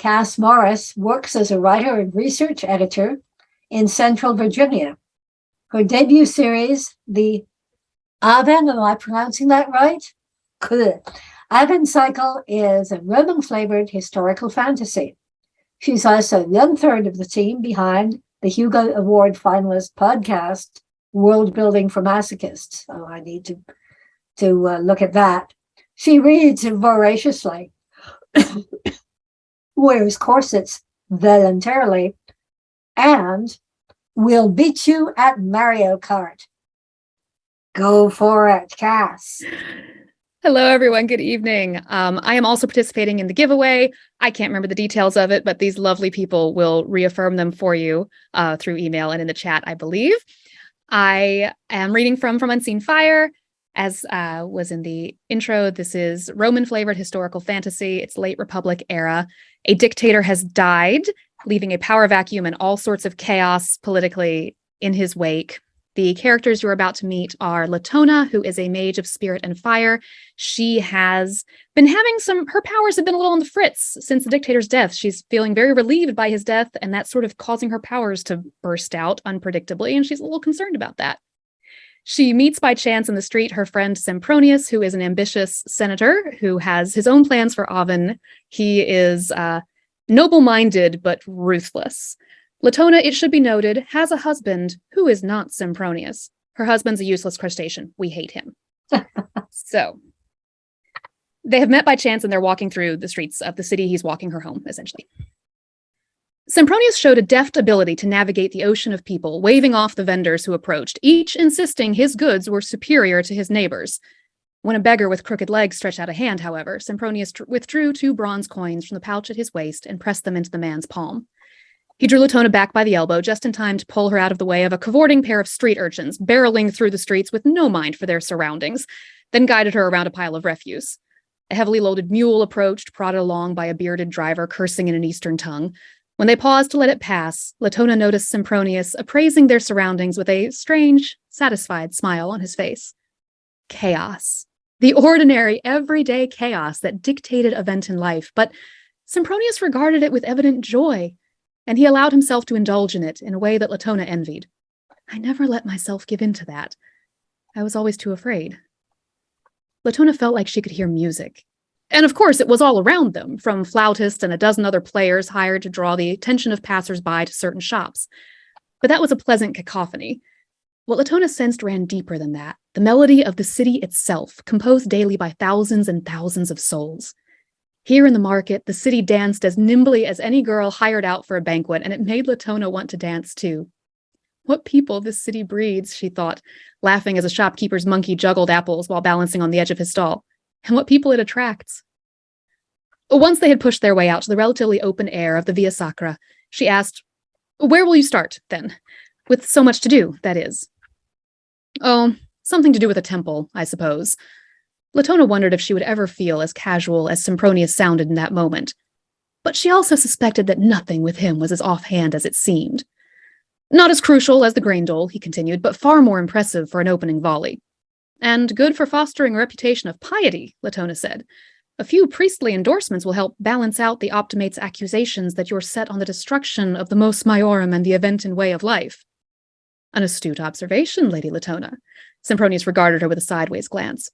Cass Morris works as a writer and research editor in Central Virginia. Her debut series, the Aven, am I pronouncing that right? Good. Aven Cycle is a Roman-flavored historical fantasy. She's also one-third of the team behind the Hugo Award finalist podcast, World Building for Masochists. So I need to look at that. She reads voraciously, wears corsets voluntarily, and will beat you at Mario Kart. Go for it, Cass. Hello, everyone. Good evening. I am also participating in the giveaway. I can't remember the details of it, but these lovely people will reaffirm them for you through email and in the chat, I believe. I am reading from Unseen Fire. As was in the intro, this is Roman-flavored historical fantasy. It's late Republic era. A dictator has died, leaving a power vacuum and all sorts of chaos politically in his wake. The characters you're about to meet are Latona, who is a mage of spirit and fire. She has been having her powers have been a little on the fritz since the dictator's death. She's feeling very relieved by his death, and that's sort of causing her powers to burst out unpredictably, and she's a little concerned about that. She meets by chance in the street her friend Sempronius, who is an ambitious senator who has his own plans for Aven. He is noble-minded but ruthless. Latona, it should be noted, has a husband who is not Sempronius. Her husband's a useless crustacean. We hate him. So they have met by chance and they're walking through the streets of the city. He's walking her home, essentially. Sempronius showed a deft ability to navigate the ocean of people, waving off the vendors who approached, each insisting his goods were superior to his neighbors. When a beggar with crooked legs stretched out a hand, however, Sempronius withdrew 2 bronze coins from the pouch at his waist and pressed them into the man's palm. He drew Latona back by the elbow just in time to pull her out of the way of a cavorting pair of street urchins, barreling through the streets with no mind for their surroundings, then guided her around a pile of refuse. A heavily loaded mule approached, prodded along by a bearded driver cursing in an Eastern tongue. When they paused to let it pass, Latona noticed Sempronius appraising their surroundings with a strange, satisfied smile on his face. Chaos. The ordinary, everyday chaos that dictated event in life, but Sempronius regarded it with evident joy, and he allowed himself to indulge in it in a way that Latona envied. I never let myself give in to that. I was always too afraid. Latona felt like she could hear music. And of course, it was all around them, from flautists and a dozen other players hired to draw the attention of passers-by to certain shops. But that was a pleasant cacophony. What Latona sensed ran deeper than that, the melody of the city itself, composed daily by thousands and thousands of souls. Here in the market, the city danced as nimbly as any girl hired out for a banquet, and it made Latona want to dance too. What people this city breeds, she thought, laughing as a shopkeeper's monkey juggled apples while balancing on the edge of his stall. And what people it attracts. Once they had pushed their way out to the relatively open air of the Via Sacra, she asked, "Where will you start, then? With so much to do, that is." "Oh, something to do with a temple, I suppose." Latona wondered if she would ever feel as casual as Sempronius sounded in that moment. But she also suspected that nothing with him was as offhand as it seemed. "Not as crucial as the grain dole," he continued, "but far more impressive for an opening volley." "And good for fostering a reputation of piety," Latona said. "A few priestly endorsements will help balance out the optimate's accusations that you're set on the destruction of the mos maiorum and the event and way of life." "An astute observation, Lady Latona." Sempronius regarded her with a sideways glance.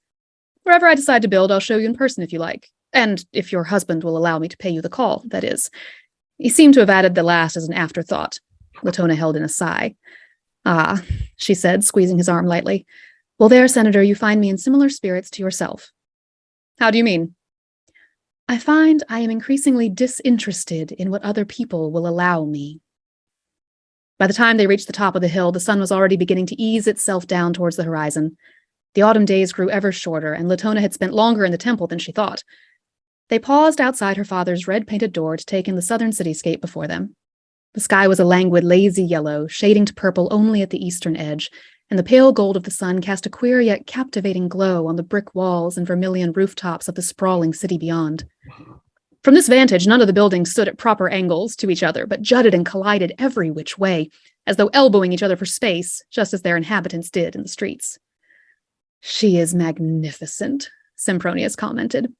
"Wherever I decide to build, I'll show you in person if you like. And if your husband will allow me to pay you the call, that is." He seemed to have added the last as an afterthought. Latona held in a sigh. "Ah," she said, squeezing his arm lightly. "Well there, Senator, you find me in similar spirits to yourself." "How do you mean?" "I find I am increasingly disinterested in what other people will allow me." By the time they reached the top of the hill, the sun was already beginning to ease itself down towards the horizon. The autumn days grew ever shorter, and Latona had spent longer in the temple than she thought. They paused outside her father's red-painted door to take in the southern cityscape before them. The sky was a languid, lazy yellow, shading to purple only at the eastern edge, and the pale gold of the sun cast a queer yet captivating glow on the brick walls and vermilion rooftops of the sprawling city beyond. From this vantage, none of the buildings stood at proper angles to each other, but jutted and collided every which way, as though elbowing each other for space, just as their inhabitants did in the streets. "She is magnificent," Sempronius commented.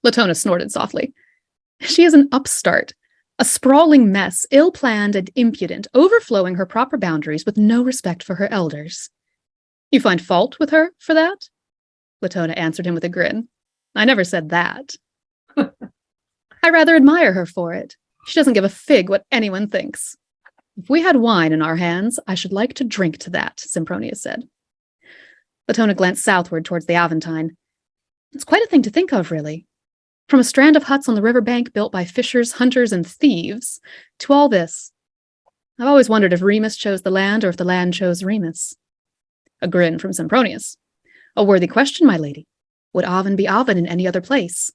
Latona snorted softly. She is an upstart, a sprawling mess, ill-planned and impudent, overflowing her proper boundaries with no respect for her elders. You find fault with her for that? Latona answered him with a grin. I never said that. I rather admire her for it. She doesn't give a fig what anyone thinks. If we had wine in our hands, I should like to drink to that, Sempronius said. Latona glanced southward towards the Aventine. It's quite a thing to think of, really. From a strand of huts on the riverbank built by fishers, hunters, and thieves, to all this. I've always wondered if Remus chose the land or if the land chose Remus. A grin from Sempronius. A worthy question, my lady. Would Avon be Avon in any other place?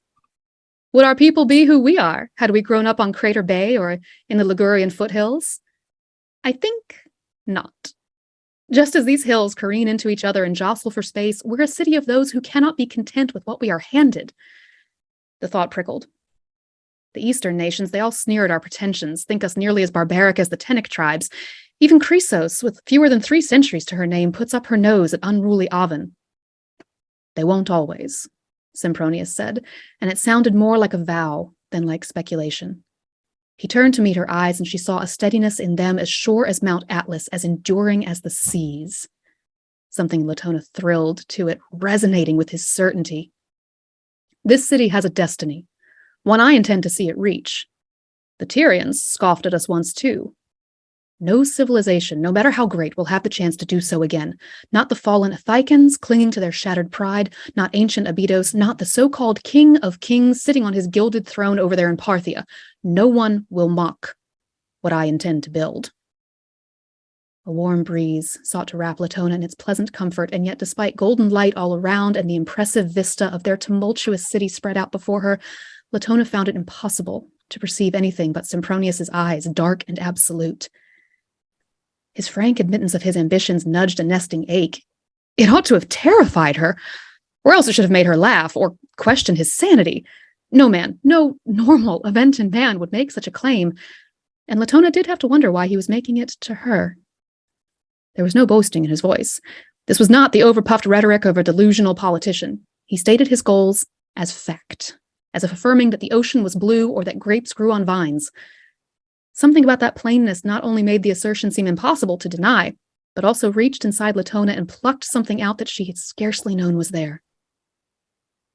Would our people be who we are, had we grown up on Crater Bay or in the Ligurian foothills? I think not. Just as these hills careen into each other and jostle for space, we're a city of those who cannot be content with what we are handed. The thought prickled. The eastern nations, they all sneer at our pretensions, think us nearly as barbaric as the Tennic tribes. Even Chrysos, with fewer than 3 centuries to her name, puts up her nose at unruly Avon. They won't always, Sempronius said, and it sounded more like a vow than like speculation. He turned to meet her eyes, and she saw a steadiness in them as sure as Mount Atlas, as enduring as the seas. Something Latona thrilled to it, resonating with his certainty. This city has a destiny, one I intend to see it reach. The Tyrians scoffed at us once too. No civilization, no matter how great, will have the chance to do so again. Not the fallen Ithacans clinging to their shattered pride, not ancient Abydos, not the so-called king of kings sitting on his gilded throne over there in Parthia. No one will mock what I intend to build. A warm breeze sought to wrap Latona in its pleasant comfort, and yet despite golden light all around and the impressive vista of their tumultuous city spread out before her, Latona found it impossible to perceive anything but Sempronius's eyes, dark and absolute. His frank admittance of his ambitions nudged a nesting ache. It ought to have terrified her, or else it should have made her laugh or question his sanity. No man, no normal, Aventan man would make such a claim, and Latona did have to wonder why he was making it to her. There was no boasting in his voice. This was not the overpuffed rhetoric of a delusional politician. He stated his goals as fact, as if affirming that the ocean was blue or that grapes grew on vines. Something about that plainness not only made the assertion seem impossible to deny, but also reached inside Latona and plucked something out that she had scarcely known was there.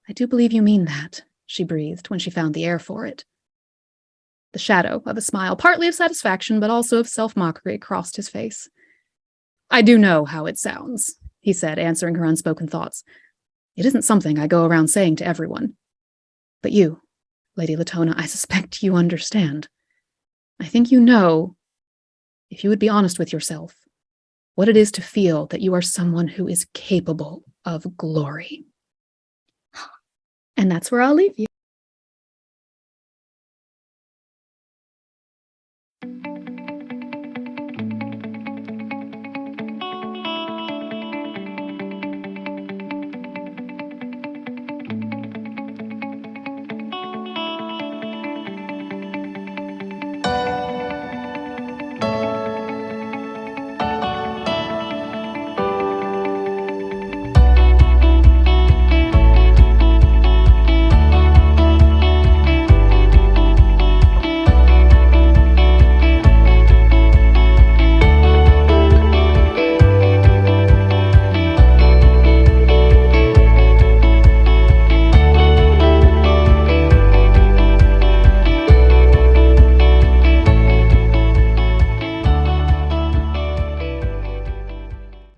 I do believe you mean that, she breathed when she found the air for it. The shadow of a smile, partly of satisfaction, but also of self-mockery, crossed his face. I do know how it sounds, he said, answering her unspoken thoughts. It isn't something I go around saying to everyone. But you, Lady Latona, I suspect you understand. I think you know, if you would be honest with yourself, what it is to feel that you are someone who is capable of glory. And that's where I'll leave you.